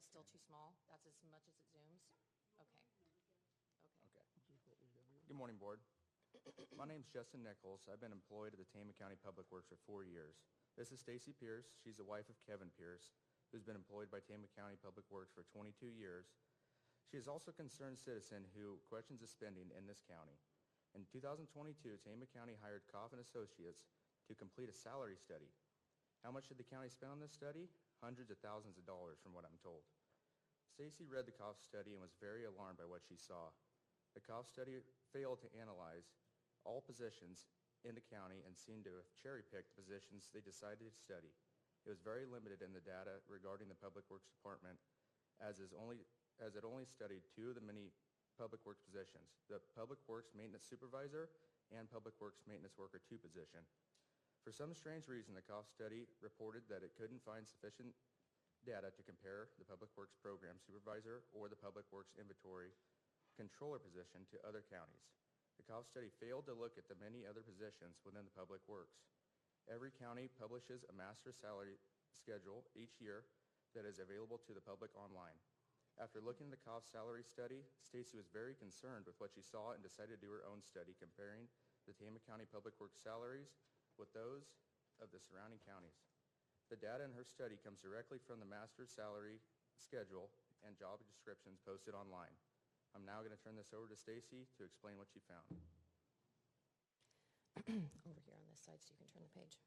still too small? That's as much as it zooms? Okay. Okay. Good morning, Board. My name's Justin Nichols. I've been employed at the Tehama County Public Works for 4 years. This is Stacy Pierce. She's the wife of Kevin Pierce, who's been employed by Tehama County Public Works for 22 years. She is also a concerned citizen who questions the spending in this county. In 2022, Tehama County hired Coffin Associates to complete a salary study. How much did the county spend on this study? Hundreds of thousands of dollars, from what I'm told. Stacy read the Coff study and was very alarmed by what she saw. The Coff study failed to analyze all positions in the county and seemed to have cherry-picked the positions they decided to study. It was very limited in the data regarding the Public Works Department, as it only studied 2 of the many Public Works positions, the Public Works Maintenance Supervisor and Public Works Maintenance Worker 2 position. For some strange reason, the Coff study reported that it couldn't find sufficient data to compare the Public Works Program Supervisor or the Public Works Inventory Controller position to other counties. The Coff study failed to look at the many other positions within the Public Works. Every county publishes a master salary schedule each year that is available to the public online. After looking at the Coff salary study, Stacy was very concerned with what she saw and decided to do her own study comparing the Tehama County Public Works salaries with those of the surrounding counties. The data in her study comes directly from the master salary schedule and job descriptions posted online. I'm now going to turn this over to Stacy to explain what she found. Over here on this side so you can turn the page.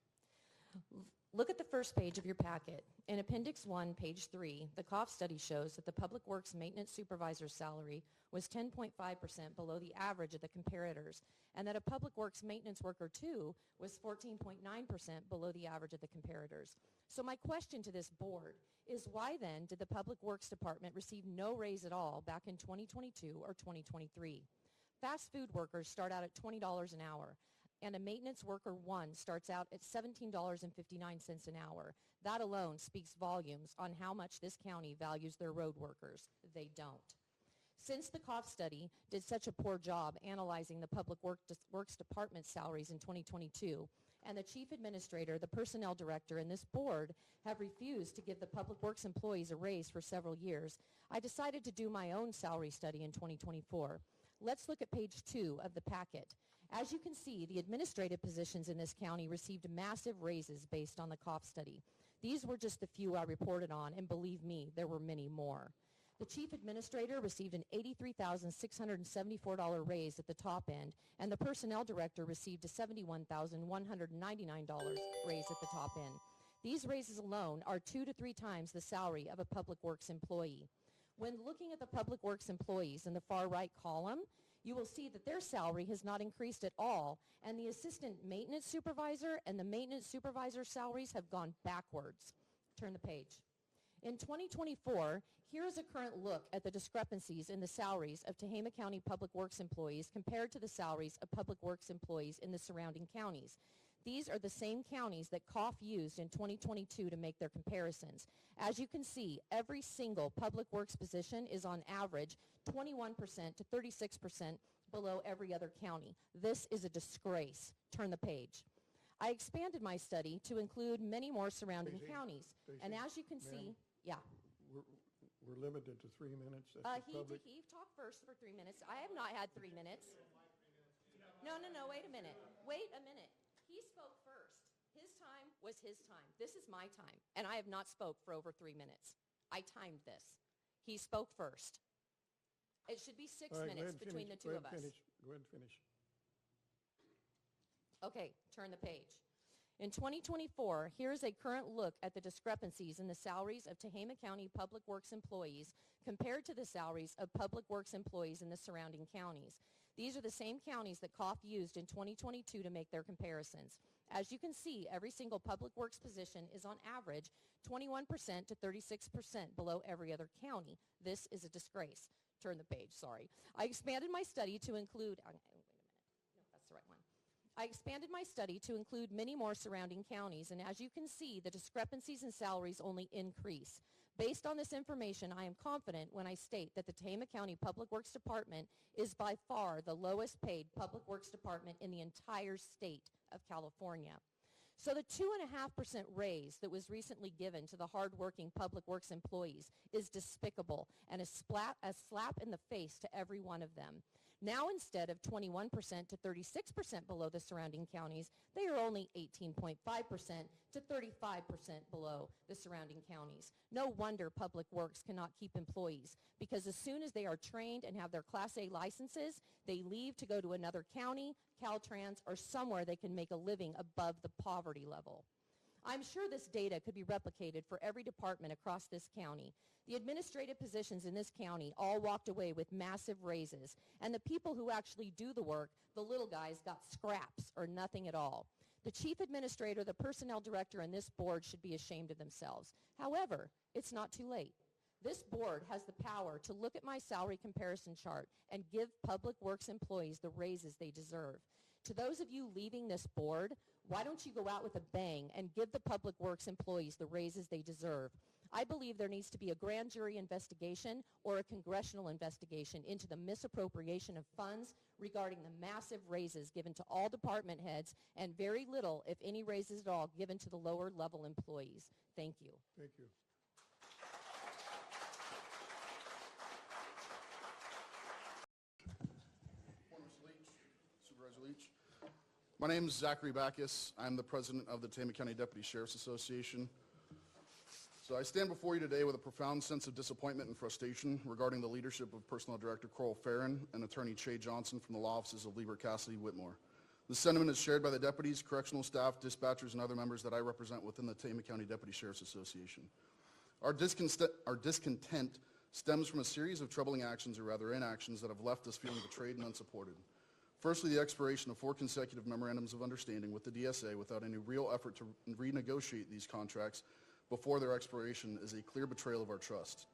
Look at the first page of your packet. In Appendix 1, page 3, the Coff study shows that the Public Works Maintenance Supervisor's salary was 10.5% below the average of the comparators, and that a Public Works Maintenance Worker 2 was 14.9% below the average of the comparators. So my question to this board is, why then did the Public Works Department receive no raise at all back in 2022 or 2023? Fast food workers start out at $20 an hour, and a maintenance worker 1 starts out at $17.59 an hour. That alone speaks volumes on how much this county values their road workers. They don't. Since the Coff study did such a poor job analyzing the Public Works Department salaries in 2022, and the Chief Administrator, the Personnel Director, and this board have refused to give the Public Works employees a raise for several years, I decided to do my own salary study in 2024. Let's look at page 2 of the packet. As you can see, the administrative positions in this county received massive raises based on the Coff study. These were just the few I reported on, and believe me, there were many more. The chief administrator received an $83,674 raise at the top end, and the personnel director received a $71,199 raise at the top end. These raises alone are 2 to 3 times the salary of a Public Works employee. When looking at the Public Works employees in the far right column, you will see that their salary has not increased at all, and the assistant maintenance supervisor and the maintenance supervisor salaries have gone backwards. Turn the page. In 2024, here is a current look at the discrepancies in the salaries of Tehama County Public Works employees compared to the salaries of Public Works employees in the surrounding counties. These are the same counties that Coff used in 2022 to make their comparisons. As you can see, every single Public Works position is on average 21% to 36% below every other county. This is a disgrace. Turn the page. I expanded my study to include many more surrounding counties. And as you can see, yeah. We're limited to 3 minutes. He talked first for 3 minutes. I have not had 3 minutes. No, wait a minute. Wait a minute. He spoke first. His time was his time. This is my time, and I have not spoke for over 3 minutes. I timed this. He spoke first. It should be 6 minutes between the two of us. Go ahead and finish. Okay, turn the page. In 2024, here's a current look at the discrepancies in the salaries of Tehama County Public Works employees compared to the salaries of Public Works employees in the surrounding counties. These are the same counties that Coff used in 2022 to make their comparisons. As you can see, every single Public Works position is on average 21% to 36% below every other county. This is a disgrace. Turn the page, sorry. I expanded my study to include, wait a minute. No, that's the right one. I expanded my study to include many more surrounding counties, and as you can see, the discrepancies in salaries only increase. Based on this information, I am confident when I state that the Tehama County Public Works Department is by far the lowest paid Public Works Department in the entire state of California. So the 2.5% raise that was recently given to the hardworking public works employees is despicable and a slap in the face to every one of them. Now instead of 21% to 36% below the surrounding counties, they are only 18.5% to 35% below the surrounding counties. No wonder Public Works cannot keep employees, because as soon as they are trained and have their Class A licenses, they leave to go to another county, Caltrans, or somewhere they can make a living above the poverty level. I'm sure this data could be replicated for every department across this county. The administrative positions in this county all walked away with massive raises, and the people who actually do the work, the little guys, got scraps or nothing at all. The chief administrator, the personnel director, and this board should be ashamed of themselves. However, it's not too late. This board has the power to look at my salary comparison chart and give Public Works employees the raises they deserve. To those of you leaving this board, why don't you go out with a bang and give the Public Works employees the raises they deserve? I believe there needs to be a grand jury investigation or a congressional investigation into the misappropriation of funds regarding the massive raises given to all department heads and very little, if any raises at all, given to the lower level employees. Thank you. Thank you. Supervisor Leach. My name is Zachary Backus. I'm the president of the Tehama County Deputy Sheriff's Association. So I stand before you today with a profound sense of disappointment and frustration regarding the leadership of Personnel Director Coral Farron and Attorney Che Johnson from the law offices of Lieber Cassidy Whitmore. The sentiment is shared by the deputies, correctional staff, dispatchers, and other members that I represent within the Tehama County Deputy Sheriff's Association. Our discontent stems from a series of troubling actions, or rather inactions, that have left us feeling betrayed and unsupported. Firstly, the expiration of 4 consecutive memorandums of understanding with the DSA without any real effort to renegotiate these contracts before their expiration is a clear betrayal of our trust.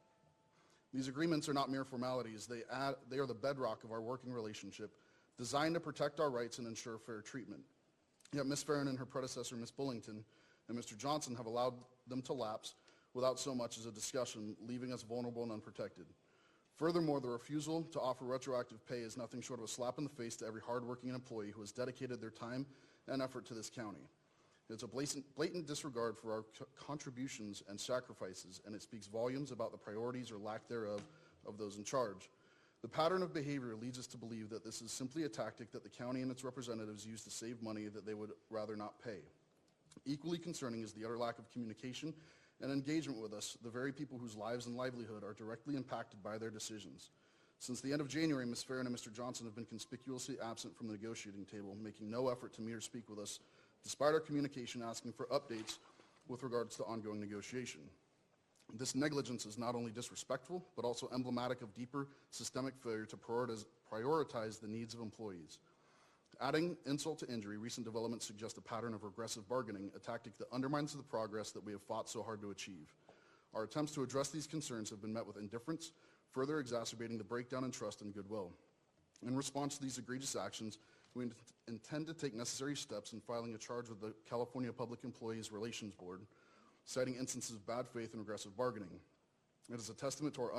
These agreements are not mere formalities. They are the bedrock of our working relationship, designed to protect our rights and ensure fair treatment. Yet Ms. Farron and her predecessor, Ms. Bullington, and Mr. Johnson have allowed them to lapse without so much as a discussion, leaving us vulnerable and unprotected. Furthermore, the refusal to offer retroactive pay is nothing short of a slap in the face to every hardworking employee who has dedicated their time and effort to this county. It's a blatant disregard for our contributions and sacrifices, and it speaks volumes about the priorities or lack thereof of those in charge. The pattern of behavior leads us to believe that this is simply a tactic that the county and its representatives use to save money that they would rather not pay. Equally concerning is the utter lack of communication and engagement with us, the very people whose lives and livelihood are directly impacted by their decisions. Since the end of January, Ms. Farron and Mr. Johnson have been conspicuously absent from the negotiating table, making no effort to meet or speak with us, despite our communication asking for updates with regards to ongoing negotiation. This negligence is not only disrespectful, but also emblematic of deeper systemic failure to prioritize the needs of employees. Adding insult to injury, recent developments suggest a pattern of regressive bargaining, a tactic that undermines the progress that we have fought so hard to achieve. Our attempts to address these concerns have been met with indifference, further exacerbating the breakdown in trust and goodwill. In response to these egregious actions, we intend to take necessary steps in filing a charge with the California Public Employees Relations Board, citing instances of bad faith and aggressive bargaining. It is a testament to our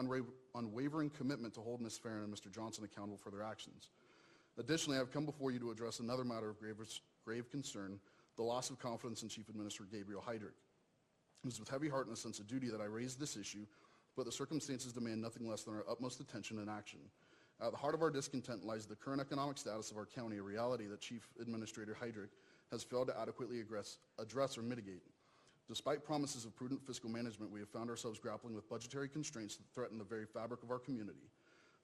unwavering commitment to hold Ms. Farron and Mr. Johnson accountable for their actions. Additionally, I have come before you to address another matter of grave concern, the loss of confidence in Chief Administrator Gabriel Heydrich. It is with heavy heart and a sense of duty that I raise this issue, but the circumstances demand nothing less than our utmost attention and action. At the heart of our discontent lies the current economic status of our county, a reality that Chief Administrator Heydrich has failed to adequately address or mitigate. Despite promises of prudent fiscal management, we have found ourselves grappling with budgetary constraints that threaten the very fabric of our community.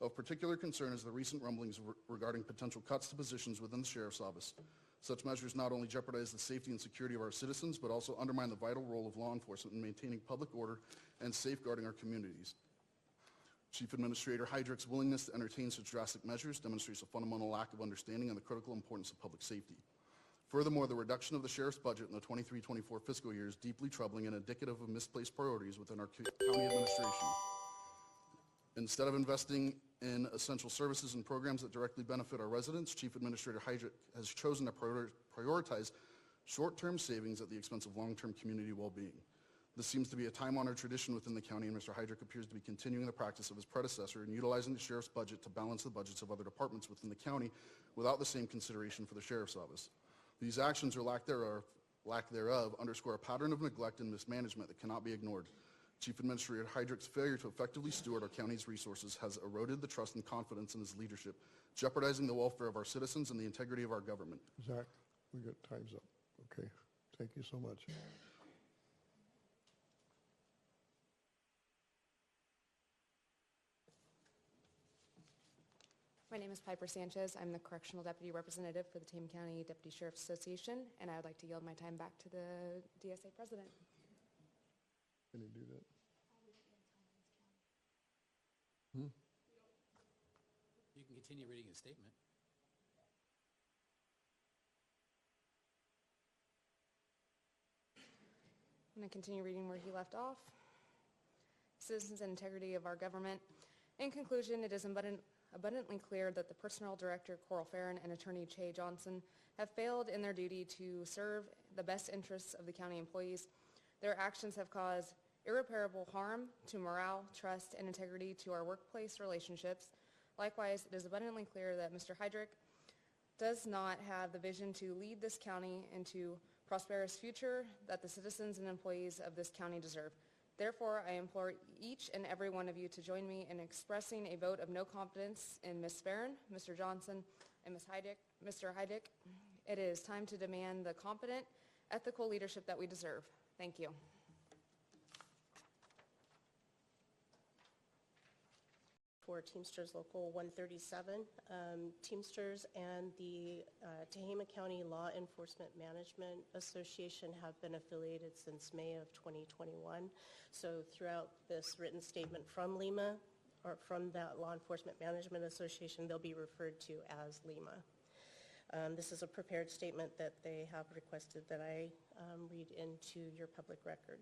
Of particular concern is the recent rumblings regarding potential cuts to positions within the Sheriff's Office. Such measures not only jeopardize the safety and security of our citizens, but also undermine the vital role of law enforcement in maintaining public order and safeguarding our communities. Chief Administrator Heydrich's willingness to entertain such drastic measures demonstrates a fundamental lack of understanding of the critical importance of public safety. Furthermore, the reduction of the Sheriff's budget in the 23-24 fiscal year is deeply troubling and indicative of misplaced priorities within our county administration. Instead of investing in essential services and programs that directly benefit our residents, Chief Administrator Heydrich has chosen to prioritize short-term savings at the expense of long-term community well-being. This seems to be a time-honored tradition within the county, and Mr. Heydrich appears to be continuing the practice of his predecessor in utilizing the Sheriff's budget to balance the budgets of other departments within the county without the same consideration for the Sheriff's Office. These actions or lack thereof lack thereof, underscore a pattern of neglect and mismanagement that cannot be ignored. Chief Administrator Heydrich's failure to effectively steward our county's resources has eroded the trust and confidence in his leadership, jeopardizing the welfare of our citizens and the integrity of our government. Zach, we got time's up. Okay, thank you so much. My name is Piper Sanchez. I'm the Correctional Deputy Representative for the Tama County Deputy Sheriff's Association, and I would like to yield my time back to the DSA President. Can you do that? You can continue reading his statement. I'm going to continue reading where he left off. Citizens and integrity of our government. In conclusion, it is abundantly clear that the Personnel Director, Coral Farron, and Attorney Che Johnson have failed in their duty to serve the best interests of the county employees. Their actions have caused irreparable harm to morale, trust, and integrity to our workplace relationships. Likewise, it is abundantly clear that Mr. Heydrich does not have the vision to lead this county into prosperous future that the citizens and employees of this county deserve. Therefore, I implore each and every one of you to join me in expressing a vote of no confidence in Ms. Farron, Mr. Johnson, and Mr. Heydrich. It is time to demand the competent, ethical leadership that we deserve. Thank you. For Teamsters Local 137. Teamsters and the Tehama County Law Enforcement Management Association have been affiliated since May of 2021. So throughout this written statement from LEMA, or from that Law Enforcement Management Association, they'll be referred to as LEMA. This is a prepared statement that they have requested that I read into your public record.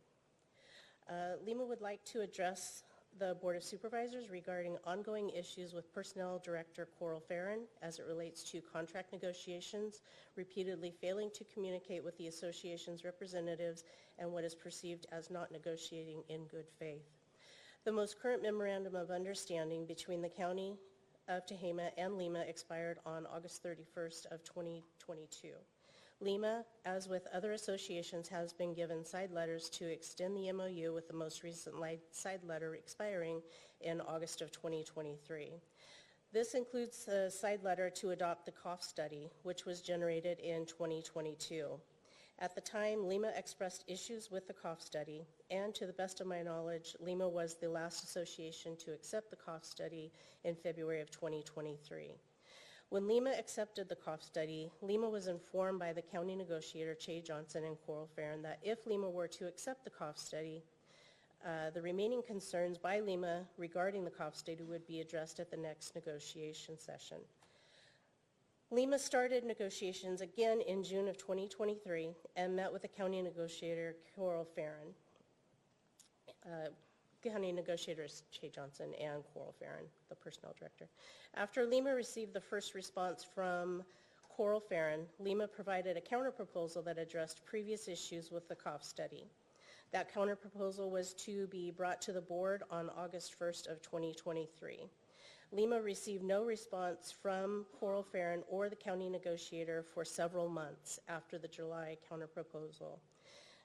LEMA would like to address the Board of Supervisors regarding ongoing issues with Personnel Director Coral Farron as it relates to contract negotiations, repeatedly failing to communicate with the association's representatives, and what is perceived as not negotiating in good faith. The most current memorandum of understanding between the County of Tehama and LEMA expired on August 31st of 2022. LEMA, as with other associations, has been given side letters to extend the MOU, with the most recent side letter expiring in August of 2023. This includes a side letter to adopt the COF study, which was generated in 2022. At the time, LEMA expressed issues with the COF study, and to the best of my knowledge, LEMA was the last association to accept the COF study in February of 2023. When LEMA accepted the COF study, LEMA was informed by the county negotiator, Che Johnson and Coral Farron, that if LEMA were to accept the COF study, the remaining concerns by LEMA regarding the COF study would be addressed at the next negotiation session. LEMA started negotiations again in June of 2023 and met with the county negotiator, Coral Farron. County negotiators Che Johnson and Coral Farron, the personnel director. After LEMA received the first response from Coral Farron, LEMA provided a counterproposal that addressed previous issues with the COF study. That counterproposal was to be brought to the board on August 1st of 2023. LEMA received no response from Coral Farron or the county negotiator for several months after the July counterproposal.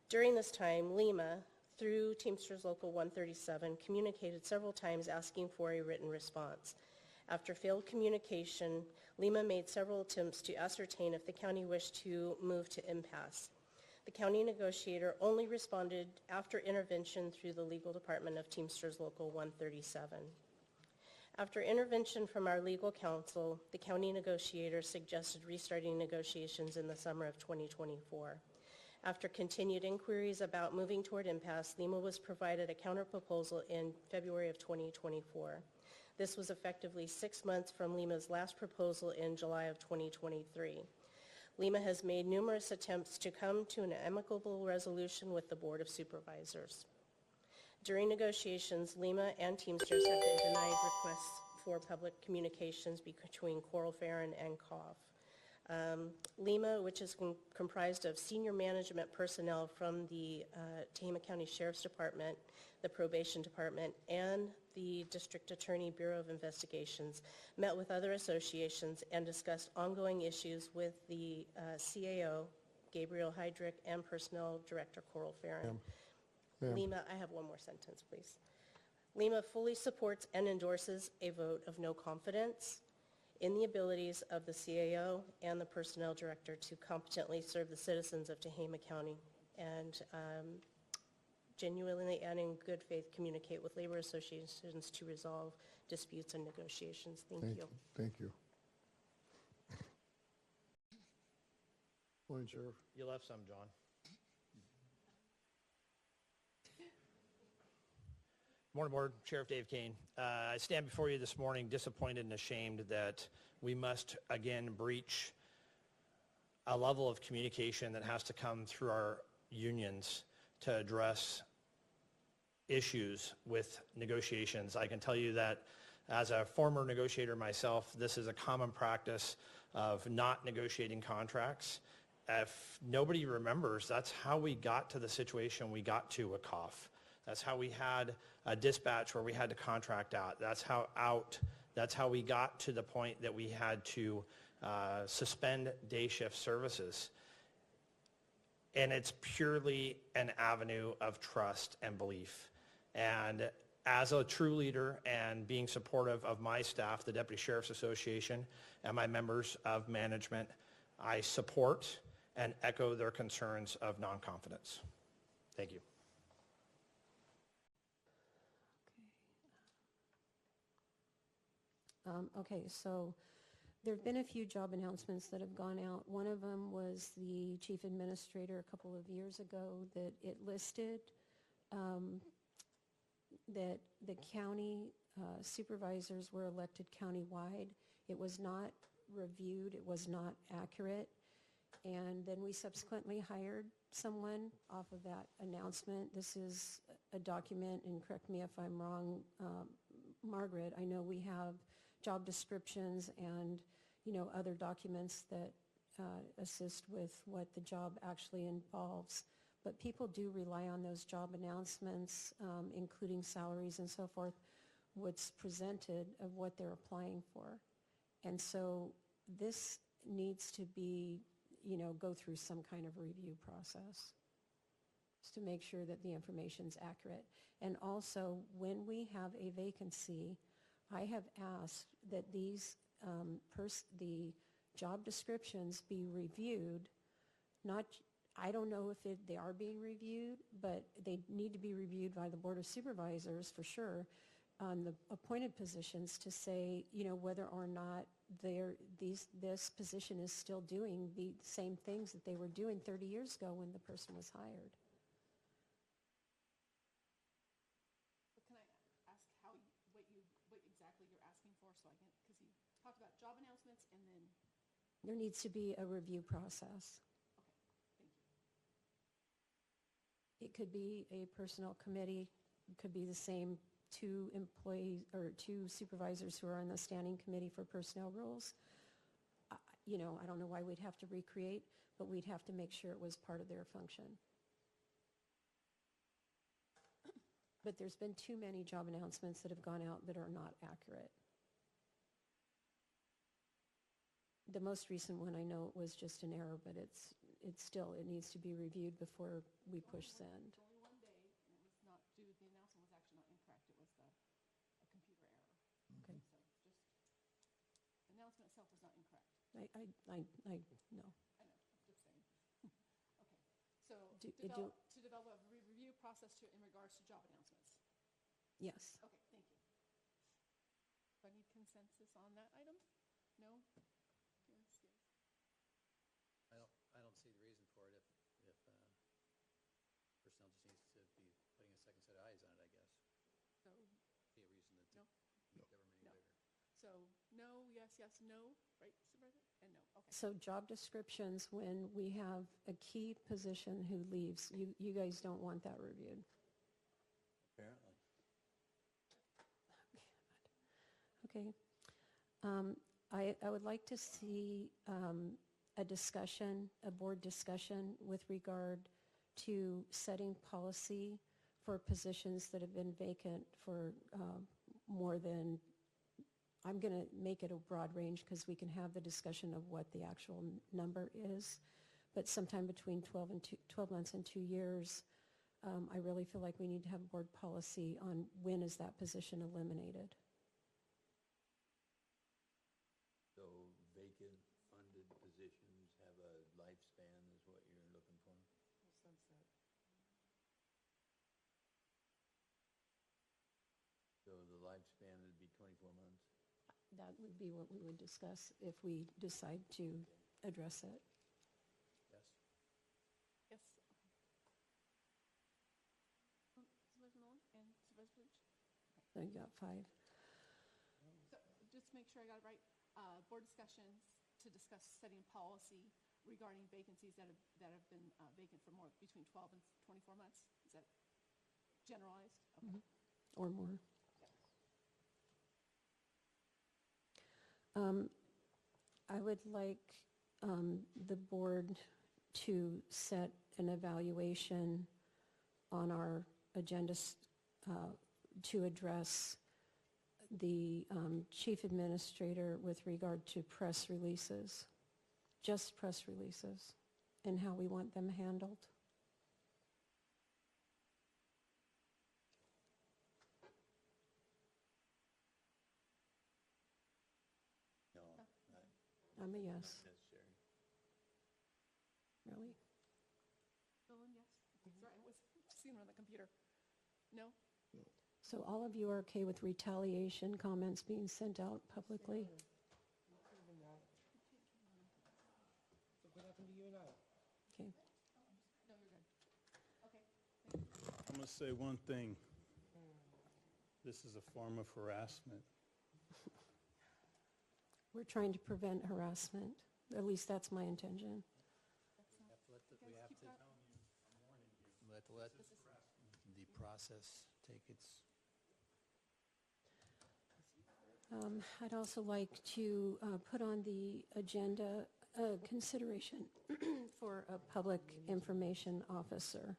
During this time, LEMA, through Teamsters Local 137, communicated several times asking for a written response. After failed communication, LEMA made several attempts to ascertain if the county wished to move to impasse. The county negotiator only responded after intervention through the legal department of Teamsters Local 137. After intervention from our legal counsel, the county negotiator suggested restarting negotiations in the summer of 2024. After continued inquiries about moving toward impasse, LEMA was provided a counterproposal in February of 2024. This was effectively 6 months from LEMA's last proposal in July of 2023. LEMA has made numerous attempts to come to an amicable resolution with the Board of Supervisors. During negotiations, LEMA and Teamsters have been denied requests for public communications between Coral Farron and COF. LEMA, which is comprised of senior management personnel from the Tehama County Sheriff's Department, the Probation Department, and the District Attorney Bureau of Investigations, met with other associations and discussed ongoing issues with the CAO, Gabriel Heydrich, and Personnel Director Coral Farren. Ma'am. Lima, I have one more sentence, please. Lima fully supports and endorses a vote of no confidence in the abilities of the CAO and the Personnel Director to competently serve the citizens of Tehama County and genuinely and in good faith communicate with labor associations to resolve disputes and negotiations. Thank you. Thank you. Morning, Sheriff. You left some, John. Morning, Board. Sheriff Dave Kane. I stand before you this morning disappointed and ashamed that we must again breach a level of communication that has to come through our unions to address issues with negotiations. I can tell you that as a former negotiator myself, this is a common practice of not negotiating contracts. If nobody remembers, that's how we got to the situation we got to with COF. That's how we had a dispatch where we had to contract out. That's how we got to the point that we had to suspend day shift services. And it's purely an avenue of trust and belief. And as a true leader and being supportive of my staff, the Deputy Sheriff's Association, and my members of management, I support and echo their concerns of non-confidence. Thank you. Okay, so there have been a few job announcements that have gone out. One of them was the chief administrator a couple of years ago that it listed that the county supervisors were elected countywide. It was not reviewed, it was not accurate. And then we subsequently hired someone off of that announcement. This is a document, and correct me if I'm wrong, Margaret, I know we have job descriptions and, you know, other documents that assist with what the job actually involves. But people do rely on those job announcements, including salaries and so forth, what's presented of what they're applying for. And so this needs to be, you know, go through some kind of review process just to make sure that the information's accurate. And also, when we have a vacancy, I have asked that these, the job descriptions be reviewed, not, I don't know if they are being reviewed, but they need to be reviewed by the Board of Supervisors for sure on the appointed positions to say, you know, whether or not this position is still doing the same things that they were doing 30 years ago when the person was hired. Can I ask what exactly you're asking for, so I can, because you talked about job announcements and then. There needs to be a review process. Okay, thank you. It could be a personnel committee, it could be the same two employees or two supervisors who are on the standing committee for personnel rules. You know, I don't know why we'd have to recreate, but we'd have to make sure it was part of their function. But there's been too many job announcements that have gone out that are not accurate. The most recent one, I know it was just an error, but it needs to be reviewed before we push send. Only one day, and it was not due, the announcement was actually not incorrect, it was a computer error. Okay. So just, the announcement itself was not incorrect. I know. I know, I'm just saying. Okay, so to develop a review process in regards to job announcements. Yes. Okay, thank you. Do I need consensus on that item? No? Yes, yes. I don't see the reason for it if personnel just needs to be putting a second set of eyes on it, I guess. So, See a reason to no? keep government any bigger. So, no, yes, yes, no, right, Supervisor? And no, okay. So job descriptions, when we have a key position who leaves, you guys don't want that reviewed. Apparently. Okay. I would like to see a discussion, a board discussion with regard to setting policy for positions that have been vacant for more than, I'm going to make it a broad range because we can have the discussion of what the actual number is. but sometime between 12 months and 2 years, I really feel like we need to have board policy on when is that position eliminated. So vacant funded positions have a lifespan is what you're looking for? So the lifespan would be 24 months? That would be what we would discuss if we decide to address it. Yes? Yes. Supervisor Nolan and Supervisor Lynch? So you got 5. So just to make sure I got it right, board discussions to discuss setting policy regarding vacancies that have been vacant for more, between 12 and 24 months? Is that generalized? Okay. Or more. I would like the board to set an evaluation on our agenda to address the chief administrator with regard to press releases, just press releases, and how we want them handled. No, I'm a yes. not necessary. Really? Nolan, yes? Sorry, I was seeing it on the computer. No? So all of you are okay with retaliation comments being sent out publicly? Okay. No, you're good. Okay. I'm going to say one thing. This is a form of harassment. We're trying to prevent harassment. At least that's my intention. We have to let the process take its... I'd also like to put on the agenda consideration for a public information officer.